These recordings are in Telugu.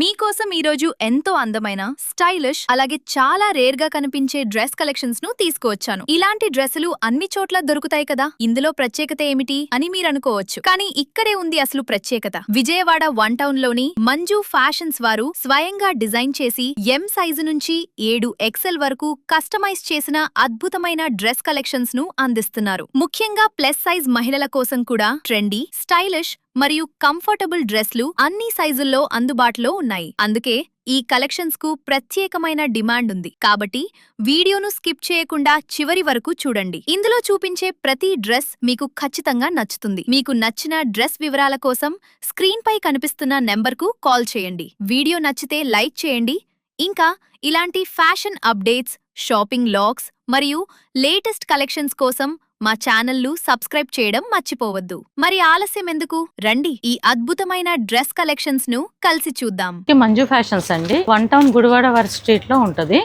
మీకోసం ఈరోజు ఎంతో అందమైన స్టైలిష్ అలాగే చాలా రేర్ గా కనిపించే డ్రెస్ కలెక్షన్స్ ను తీసుకువచ్చాను. ఇలాంటి డ్రెస్సులు అన్ని చోట్ల దొరుకుతాయి కదా, ఇందులో ప్రత్యేకత ఏమిటి అని మీరు అనుకోవచ్చు. కానీ ఇక్కడే ఉంది అసలు ప్రత్యేకత. విజయవాడ వన్ టౌన్ లోని మంజు ఫ్యాషన్స్ వారు స్వయంగా డిజైన్ చేసి ఎం సైజు నుంచి 7 XL వరకు కస్టమైజ్ చేసిన అద్భుతమైన డ్రెస్ కలెక్షన్స్ ను అందిస్తున్నారు. ముఖ్యంగా ప్లస్ సైజ్ మహిళల కోసం కూడా ట్రెండీ, స్టైలిష్ మరియు కంఫర్టబుల్ డ్రెస్లు అన్ని సైజుల్లో అందుబాటులో ఉన్నాయి. అందుకే ఈ కలెక్షన్స్ కు ప్రత్యేకమైన డిమాండ్ ఉంది. కాబట్టి వీడియోను స్కిప్ చేయకుండా చివరి వరకు చూడండి. ఇందులో చూపించే ప్రతి డ్రెస్ మీకు ఖచ్చితంగా నచ్చుతుంది. మీకు నచ్చిన డ్రెస్ వివరాల కోసం స్క్రీన్ పై కనిపిస్తున్న నెంబర్కు కాల్ చేయండి. వీడియో నచ్చితే లైక్ చేయండి. ఇంకా ఇలాంటి ఫ్యాషన్ అప్డేట్స్, షాపింగ్ లాగ్స్ మరియు లేటెస్ట్ కలెక్షన్స్ కోసం మా ఛానల్ను సబ్స్క్రైబ్ చేయడం మర్చిపోవద్దు. మరి ఆలస్యం ఎందుకు, రండి ఈ అద్భుతమైన డ్రెస్ కలెక్షన్స్ ను కలిసి చూద్దాం. మంజు ఫ్యాషన్స్ అండి, వన్ టౌన్ గుడివాడ వారి స్ట్రీట్ లో ఉంటది.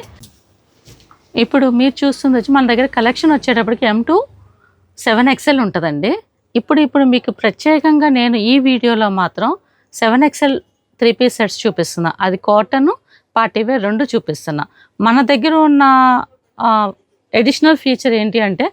ఇప్పుడు మీరు చూస్తుంది వచ్చి మన దగ్గర కలెక్షన్ వచ్చేటప్పటికి M to 7XL ఉంటుందండి. ఇప్పుడు మీకు ప్రత్యేకంగా నేను ఈ వీడియోలో మాత్రం 7XL 3 piece సెట్స్ చూపిస్తున్నా. అది కాటన్, పార్టీవేర్ రెండు చూపిస్తున్నా. మన దగ్గర ఉన్న ఎడిషనల్ ఫీచర్ ఏంటి అంటే,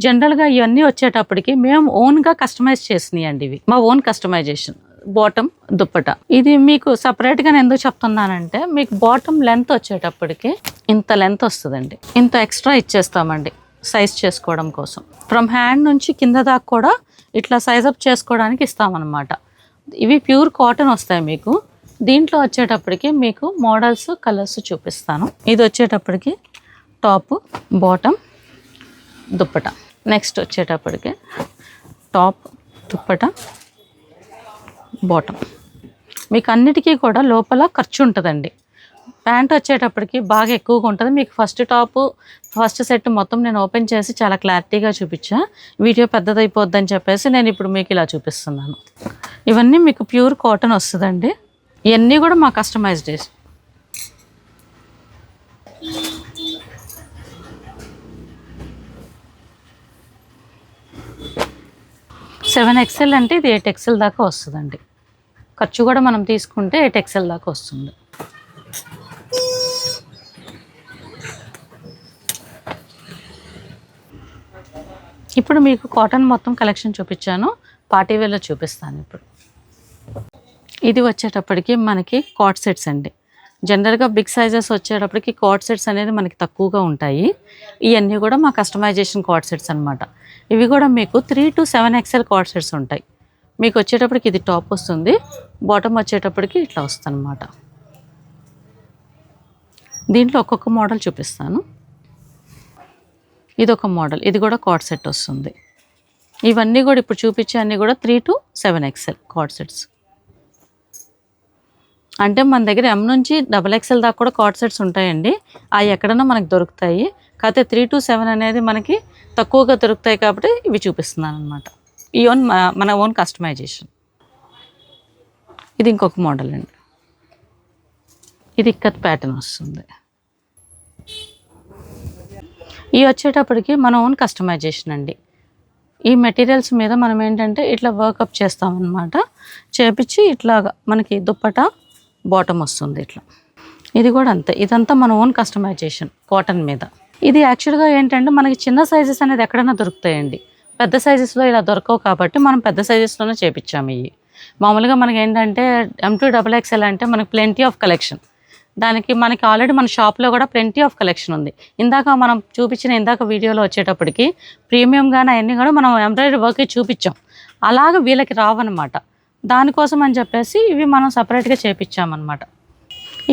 జనరల్గా ఇవన్నీ వచ్చేటప్పటికి మేము ఓన్గా కస్టమైజ్ చేసినాయి అండి. ఇవి మా ఓన్ కస్టమైజేషన్. బాటమ్, దుప్పట. ఇది మీకు సపరేట్గా నేను ఎందుకు చెప్తున్నానంటే, మీకు బాటమ్ లెంత్ వచ్చేటప్పటికి ఇంత లెంత్ వస్తుందండి. ఇంత ఎక్స్ట్రా ఇచ్చేస్తామండి సైజ్ చేసుకోవడం కోసం. ఫ్రమ్ హ్యాండ్ నుంచి కింద దాకా కూడా ఇట్లా సైజ్ అప్ చేసుకోవడానికి ఇస్తామన్నమాట. ఇవి ప్యూర్ కాటన్ వస్తాయి మీకు. దీంట్లో వచ్చేటప్పటికి మీకు మోడల్స్, కలర్స్ చూపిస్తాను. ఇది వచ్చేటప్పటికి టాప్, బాటమ్, దుప్పట. నెక్స్ట్ వచ్చేటప్పటికి టాప్, దుప్పట, బాటమ్. మీకు అన్నిటికీ కూడా లోపల ఖర్చు ఉంటుందండి. ప్యాంట్ వచ్చేటప్పటికి బాగా ఎక్కువగా ఉంటుంది. మీకు ఫస్ట్ సెట్ మొత్తం నేను ఓపెన్ చేసి చాలా క్లారిటీగా చూపించా. వీడియో పెద్దదైపోద్దని చెప్పేసి నేను ఇప్పుడు మీకు ఇలా చూపిస్తున్నాను. ఇవన్నీ మీకు ప్యూర్ కాటన్ వస్తుందండి. ఇవన్నీ కూడా మా కస్టమైజ్డ్. 7XL అంటే ఇది 8XL దాకా వస్తుందండి. ఖర్చు కూడా మనం తీసుకుంటే 8XL దాకా వస్తుంది. ఇప్పుడు మీకు కాటన్ మొత్తం కలెక్షన్ చూపించాను. పార్టీవేర్లో చూపిస్తాను. ఇప్పుడు ఇది వచ్చేటప్పటికి మనకి కాట్ సెట్స్ అండి. జనరల్గా బిగ్ సైజెస్ వచ్చేటప్పటికి కాట్ సెట్స్ అనేది మనకి తక్కువగా ఉంటాయి. ఇవన్నీ కూడా మా కస్టమైజేషన్ కాట్ సెట్స్ అనమాట. ఇవి కూడా మీకు 3 to 7XL కాట్ సెట్స్ ఉంటాయి. మీకు వచ్చేటప్పటికి ఇది టాప్ వస్తుంది, బాటమ్ వచ్చేటప్పటికి ఇట్లా వస్తుంది అనమాట. దీంట్లో ఒక్కొక్క మోడల్ చూపిస్తాను. ఇది ఒక మోడల్, ఇది కూడా కాట్ సెట్ వస్తుంది. ఇవన్నీ కూడా ఇప్పుడు చూపించే అన్నీ కూడా 3 to 7XL కాట్ సెట్స్. అంటే మన దగ్గర M నుంచి XXL దాకా కూడా కాట్ సెట్స్ ఉంటాయండి. అవి ఎక్కడన్నా మనకు దొరుకుతాయి. కాకపోతే 3 to 7 అనేది మనకి తక్కువగా దొరుకుతాయి కాబట్టి ఇవి చూపిస్తున్నాను అనమాట. ఈ మన ఓన్ కస్టమైజేషన్. ఇది ఇంకొక మోడల్ అండి. ఇది ఇక్కత్ ప్యాటర్న్ వస్తుంది. ఇవి వచ్చేటప్పటికి మన ఓన్ కస్టమైజేషన్ అండి. ఈ మెటీరియల్స్ మీద మనం ఏంటంటే ఇట్లా వర్కప్ చేస్తామన్నమాట. చేపించి ఇట్లాగా మనకి దుప్పట, బాటమ్ వస్తుంది ఇట్లా. ఇది కూడా అంతే. ఇదంతా మన ఓన్ కస్టమైజేషన్ కాటన్ మీద. ఇది యాక్చువల్గా ఏంటంటే మనకి చిన్న సైజెస్ అనేది ఎక్కడైనా దొరుకుతాయండి. పెద్ద సైజెస్లో ఇలా దొరకవు కాబట్టి మనం పెద్ద సైజెస్లోనే చేపించాము. ఇవి మామూలుగా మనకి ఏంటంటే M to XXL అంటే మనకి ప్లెంటీ ఆఫ్ కలెక్షన్. దానికి మనకి ఆల్రెడీ మన షాప్లో కూడా ప్లెంటీ ఆఫ్ కలెక్షన్ ఉంది. మనం చూపించిన వీడియోలో వచ్చేటప్పటికి ప్రీమియంగానే అవన్నీ కూడా మనం ఎంబ్రాయిడరీ వర్క్ చూపించాం. అలాగే వీళ్ళకి రావన్నమాట. దానికోసం అని చెప్పేసి ఇవి మనం సపరేట్గా చేపించామన్నమాట.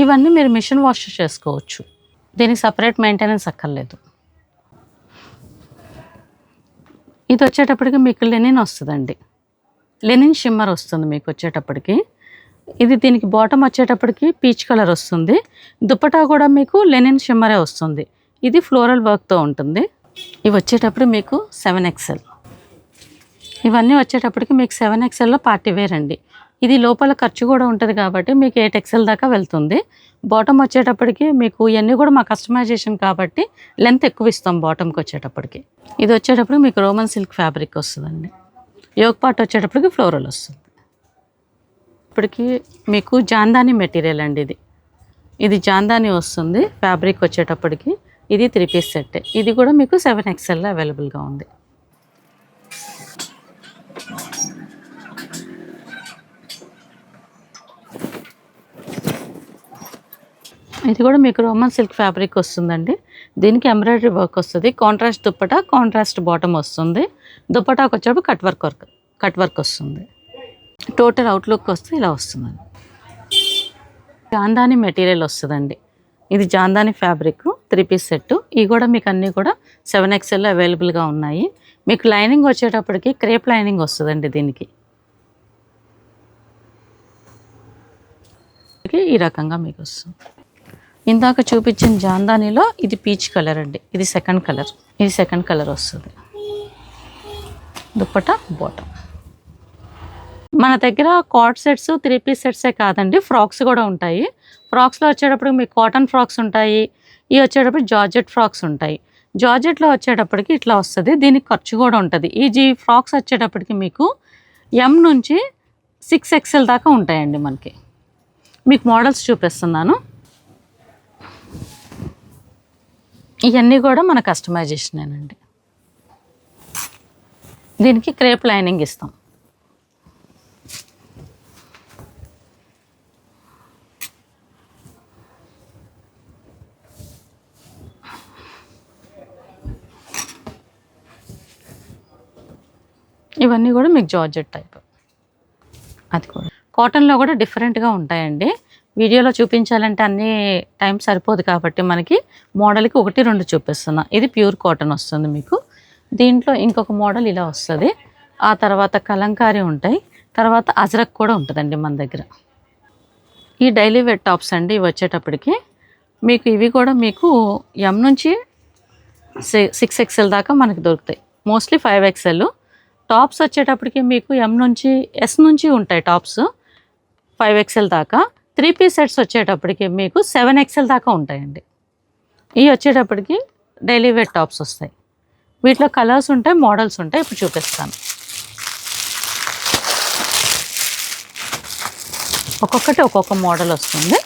ఇవన్నీ మీరు మిషన్ వాష్ చేసుకోవచ్చు. దీనికి సపరేట్ మెయింటెనెన్స్ అక్కర్లేదు. ఇది వచ్చేటప్పటికి మీకు లెనిన్ వస్తుందండి. లెనిన్ షిమ్మర్ వస్తుంది మీకు వచ్చేటప్పటికి. ఇది దీనికి బాటమ్ వచ్చేటప్పటికి పీచ్ కలర్ వస్తుంది. దుప్పటా కూడా మీకు లెనిన్ షిమ్మరే వస్తుంది. ఇది ఫ్లోరల్ వర్క్తో ఉంటుంది. ఇవి వచ్చేటప్పుడు మీకు 7XL. ఇవన్నీ వచ్చేటప్పటికి మీకు 7XLలో పార్టీవేర్ అండి. ఇది లోపల ఖర్చు కూడా ఉంటుంది కాబట్టి మీకు 8XL దాకా వెళ్తుంది. బాటమ్ వచ్చేటప్పటికి మీకు ఇవన్నీ కూడా మా కస్టమైజేషన్ కాబట్టి లెంత్ ఎక్కువ ఇస్తాం బాటమ్కి వచ్చేటప్పటికి. ఇది వచ్చేటప్పుడు మీకు రోమన్ సిల్క్ ఫ్యాబ్రిక్ వస్తుందండి. యోగ్ పార్ట్ వచ్చేటప్పటికి ఫ్లోరల్ వస్తుంది. ఇప్పటికి మీకు జాందాని మెటీరియల్ అండి ఇది జాందాని వస్తుంది ఫ్యాబ్రిక్ వచ్చేటప్పటికి. ఇది 3 పీస్ సెట్. ఇది కూడా మీకు 7XLలో అవైలబుల్గా ఉంది. ఇది కూడా మీకు రోమన్ సిల్క్ ఫ్యాబ్రిక్ వస్తుందండి. దీనికి ఎంబ్రాయిడరీ వర్క్ వస్తుంది. కాంట్రాస్ట్ దుప్పటా, కాంట్రాస్ట్ బాటమ్ వస్తుంది. దుప్పటాకు వచ్చేటప్పుడు కట్ వర్క్ వస్తుంది. టోటల్ అవుట్లుక్ వస్తే ఇలా వస్తుందండి. జాందాని మెటీరియల్ వస్తుందండి. ఇది జాందాని ఫ్యాబ్రిక్ 3 పీస్ సెట్. ఇవి కూడా మీకు అన్నీ కూడా 7XLలో అవైలబుల్గా ఉన్నాయి. మీకు లైనింగ్ వచ్చేటప్పటికి క్రేప్ లైనింగ్ వస్తుందండి. దీనికి ఈ రకంగా మీకు వస్తుంది. ఇందాక చూపించిన జాందానిలో ఇది పీచ్ కలర్ అండి. ఇది సెకండ్ కలర్ వస్తుంది. దుప్పట బాటమ్. మన దగ్గర కార్డ్ సెట్స్ 3 పీస్ సెట్సే కాదండి, ఫ్రాక్స్ కూడా ఉంటాయి. ఫ్రాక్స్లో వచ్చేటప్పుడు మీకు కాటన్ ఫ్రాక్స్ ఉంటాయి. ఇవి వచ్చేటప్పుడు జార్జెట్ ఫ్రాక్స్ ఉంటాయి. జార్జెట్లో వచ్చేటప్పటికి ఇట్లా వస్తుంది. దీనికి ఖర్చు కూడా ఉంటుంది. ఈ ఫ్రాక్స్ వచ్చేటప్పటికి మీకు M నుంచి 6XL దాకా ఉంటాయండి. మీకు మోడల్స్ చూపిస్తున్నాను. ఇవన్నీ కూడా మన కస్టమైజేషనేనండి. దీనికి క్రేప్ లైనింగ్ ఇస్తాం. ఇవన్నీ కూడా మీకు జార్జెట్ టైప్. అది కూడా కాటన్లో కూడా డిఫరెంట్గా ఉంటాయండి. వీడియోలో చూపించాలంటే అన్ని టైం సరిపోదు కాబట్టి మనకి మోడల్కి 1-2 చూపిస్తున్నా. ఇది ప్యూర్ కాటన్ వస్తుంది మీకు. దీంట్లో ఇంకొక మోడల్ ఇలా వస్తుంది. ఆ తర్వాత కలంకారీ ఉంటాయి. తర్వాత అజరక్ కూడా ఉంటుందండి మన దగ్గర. ఈ డైలీ వేర్ టాప్స్ అండి. ఇవి వచ్చేటప్పటికి మీకు ఇవి కూడా మీకు M నుంచి 6XL దాకా మనకి దొరుకుతాయి. Mostly 5XL. టాప్స్ వచ్చేటప్పటికి మీకు M నుంచి S నుంచి ఉంటాయి టాప్స్ 5XL దాకా. 3 పీస్ సెట్స్ వచ్చేటప్పటికి మీకు 7XL దాకా ఉంటాయండి. ఇవి వచ్చేటప్పటికి డైలీ వేర్ టాప్స్ వస్తాయి. వీటిలో కలర్స్ ఉంటాయి, మోడల్స్ ఉంటాయి. ఇప్పుడు చూపిస్తాను. ఒక్కొక్కటి ఒక్కొక్క మోడల్ వస్తుంది.